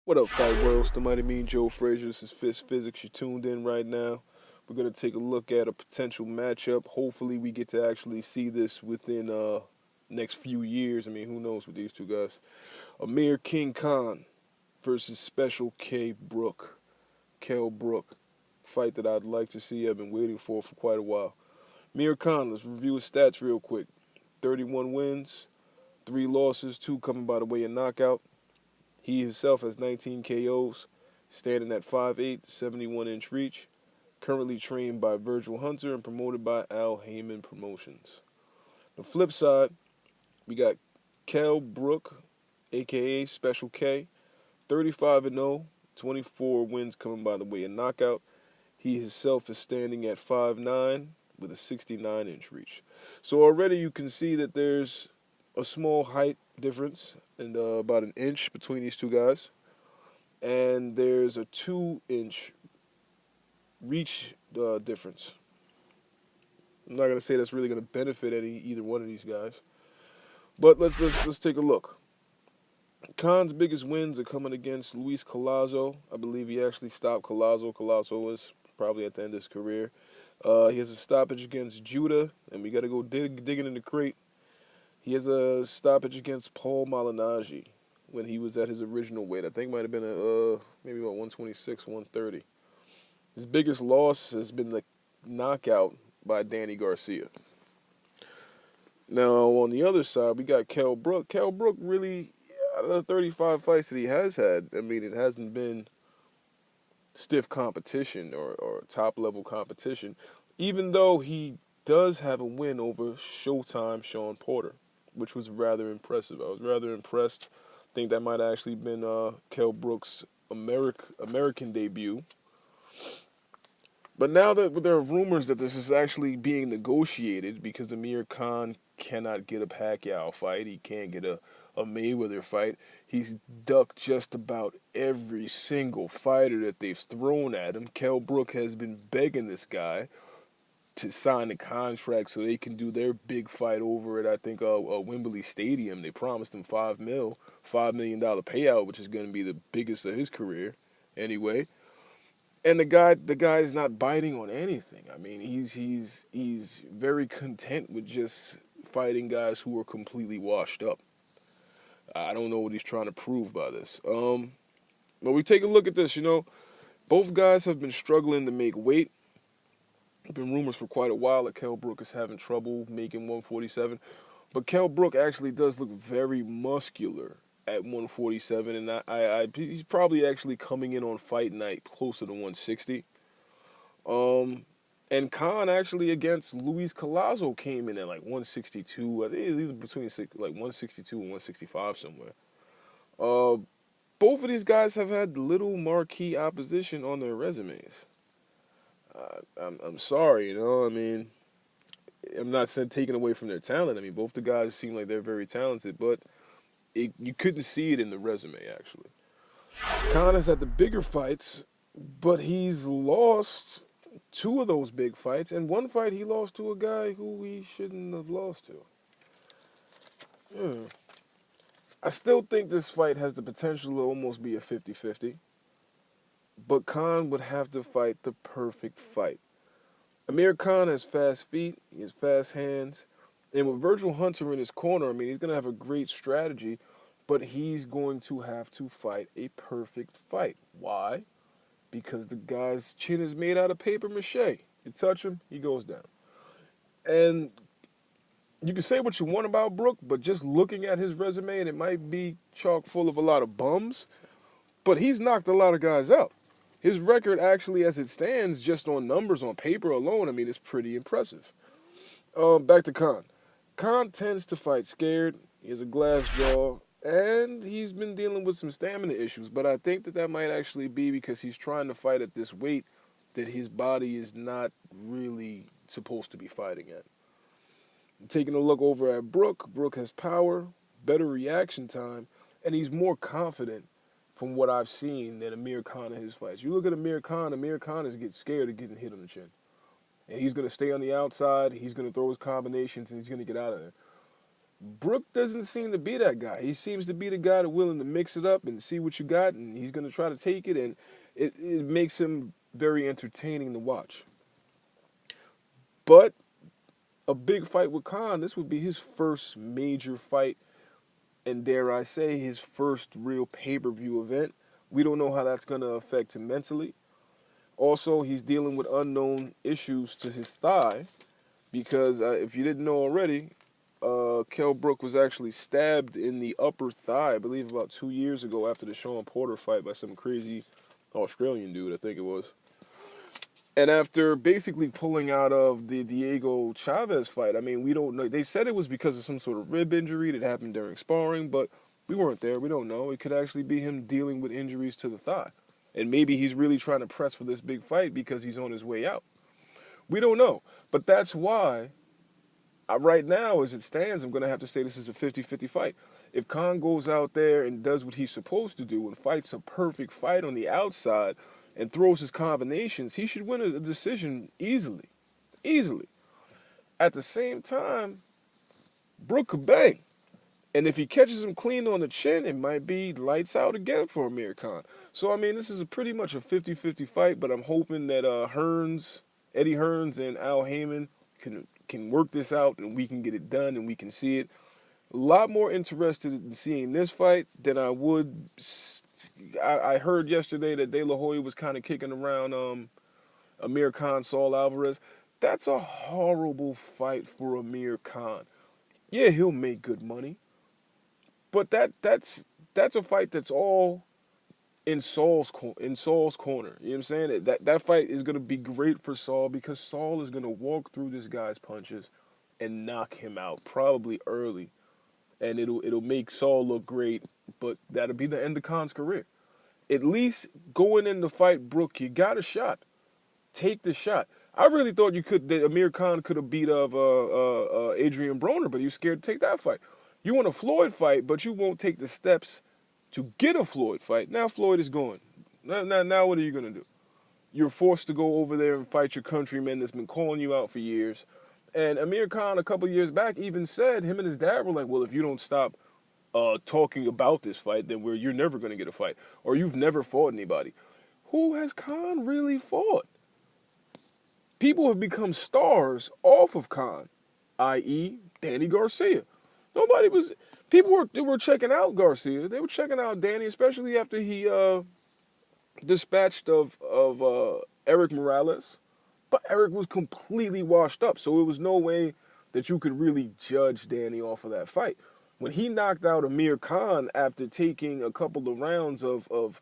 What up, Fight World? It's the Mighty Mean Joe Frazier. This is Fist Physics. You're tuned in right now. We're going to take a look at a potential matchup. Hopefully, we get to actually see this within next few years. I mean, who knows with these two guys? Amir King Khan versus Special K Brook. Kell Brook. Fight that I'd like to see. I've been waiting for quite a while. Amir Khan, let's review his stats real quick. 31 wins, 3 losses, 2 coming by the way of knockout. He himself has 19 KOs, standing at 5'8", 71-inch reach, currently trained by Virgil Hunter and promoted by Al Heyman Promotions. The flip side, we got Kell Brook, a.k.a. Special K, 35-0, 24 wins coming by the way of knockout. He himself is standing at 5'9", with a 69-inch reach. So already you can see that there's a small height difference and about an inch between these two guys. And there's a 2-inch reach difference. I'm not going to say that's really going to benefit either one of these guys. But let's take a look. Khan's biggest wins are coming against Luis Collazo. I believe he actually stopped Collazo. Collazo was probably at the end of his career. He has a stoppage against Judah, and we got to go digging in the crate. He has a stoppage against Paul Malignaggi when he was at his original weight. I think it might have been maybe about 126, 130. His biggest loss has been the knockout by Danny Garcia. Now, on the other side, we got Kell Brook. Kell Brook really, out of the 35 fights that he has had, I mean, it hasn't been stiff competition or top-level competition, even though he does have a win over Showtime Sean Porter, which was rather impressive. I was rather impressed. I think that might have actually been Kell Brook's American debut. But now that there are rumors that this is actually being negotiated because Amir Khan cannot get a Pacquiao fight, he can't get a Mayweather fight. He's ducked just about every single fighter that they've thrown at him. Kell Brook has been begging this guy to sign the contract so they can do their big fight over at, I think, Wembley Stadium. They promised him $5 million payout, which is going to be the biggest of his career anyway. And the guy's not biting on anything. I mean, he's very content with just fighting guys who are completely washed up. I don't know what he's trying to prove by this. But we take a look at this, both guys have been struggling to make weight. There have been rumors for quite a while that Kell Brook is having trouble making 147. But Kell Brook actually does look very muscular at 147, and he's probably actually coming in on fight night closer to 160. And Khan actually against Luis Collazo came in at like 162. I think he was between like 162 and 165 somewhere. Both of these guys have had little marquee opposition on their resumes. I'm sorry, I mean, I'm not saying taking away from their talent. I mean, both the guys seem like they're very talented, but you couldn't see it in the resume, actually. Khan has had the bigger fights, but he's lost 2 of those big fights, and one fight he lost to a guy who he shouldn't have lost to. I still think this fight has the potential to almost be a 50-50, but Khan would have to fight the perfect fight. Amir Khan has fast feet, he has fast hands, and with Virgil Hunter in his corner, I mean, he's going to have a great strategy, but he's going to have to fight a perfect fight. Why? Because the guy's chin is made out of paper mache. You touch him, he goes down. And you can say what you want about Brook, but just looking at his resume, and it might be chock full of a lot of bums, but he's knocked a lot of guys out. His record actually, as it stands, just on numbers on paper alone, I mean, it's pretty impressive. Back to Khan. Khan tends to fight scared. He has a glass jaw, and he's been dealing with some stamina issues, but I think that might actually be because he's trying to fight at this weight that his body is not really supposed to be fighting at. Taking a look over at Brook, Brook has power, better reaction time, and he's more confident from what I've seen than Amir Khan in his fights. You look at Amir Khan is getting scared of getting hit on the chin. And he's going to stay on the outside, he's going to throw his combinations, and he's going to get out of there. Brook doesn't seem to be that guy. He seems to be the guy that's willing to mix it up and see what you got, and he's going to try to take it, and it makes him very entertaining to watch. But a big fight with Khan, this would be his first major fight, and dare I say, his first real pay-per-view event. We don't know how that's going to affect him mentally. Also, he's dealing with unknown issues to his thigh because if you didn't know already, Kell Brook was actually stabbed in the upper thigh, I believe about 2 years ago after the Sean Porter fight by some crazy Australian dude, I think it was. And after basically pulling out of the Diego Chavez fight, I mean, we don't know. They said it was because of some sort of rib injury that happened during sparring, but we weren't there. We don't know. It could actually be him dealing with injuries to the thigh. And maybe he's really trying to press for this big fight because he's on his way out. We don't know. But that's why, right now, as it stands, I'm going to have to say this is a 50-50 fight. If Khan goes out there and does what he's supposed to do and fights a perfect fight on the outside and throws his combinations, he should win a decision easily. Easily. At the same time, Brook could bang. And if he catches him clean on the chin, it might be lights out again for Amir Khan. So, I mean, this is pretty much a 50-50 fight, but I'm hoping that Eddie Hearns and Al Heyman can work this out and we can get it done and we can see it. A lot more interested in seeing this fight than I would. I heard yesterday that De La Hoya was kind of kicking around Amir Khan, Saul Alvarez. That's a horrible fight for Amir Khan. Yeah, he'll make good money. But that's a fight that's all in Saul's corner. You know what I'm saying? That fight is going to be great for Saul because Saul is going to walk through this guy's punches and knock him out probably early. And it'll make Saul look great, but that'll be the end of Khan's career. At least going in the fight, Brook, you got a shot. Take the shot. I really thought that Amir Khan could have beat Adrian Broner, but he was scared to take that fight. You want a Floyd fight, but you won't take the steps to get a Floyd fight. Now Floyd is gone. Now what are you going to do? You're forced to go over there and fight your countryman that's been calling you out for years. And Amir Khan, a couple years back, even said, him and his dad were like, well, if you don't stop talking about this fight, then you're never going to get a fight. Or you've never fought anybody. Who has Khan really fought? People have become stars off of Khan, i.e. Danny Garcia. People were checking out Garcia. They were checking out Danny, especially after he dispatched of Eric Morales. But Eric was completely washed up, so it was no way that you could really judge Danny off of that fight. When he knocked out Amir Khan after taking a couple of rounds of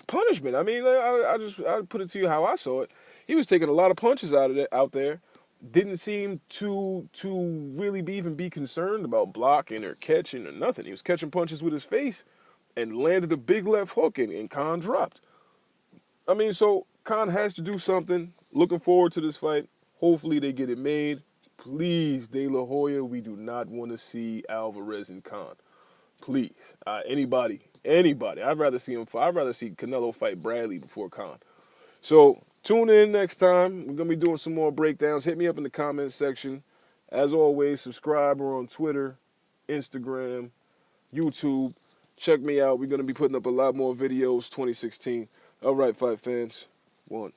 punishment, I mean, I put it to you how I saw it. He was taking a lot of punches out there. Didn't seem to really even be concerned about blocking or catching or nothing. He was catching punches with his face and landed a big left hook and Khan dropped. I mean, so Khan has to do something. Looking forward to this fight. Hopefully they get it made. Please, De La Hoya, we do not want to see Alvarez and Khan. Please. Anybody. I'd rather see Canelo fight Bradley before Khan. So tune in next time. We're going to be doing some more breakdowns. Hit me up in the comments section. As always, subscribe. We're on Twitter, Instagram, YouTube. Check me out. We're going to be putting up a lot more videos 2016. All right, fight fans. 1.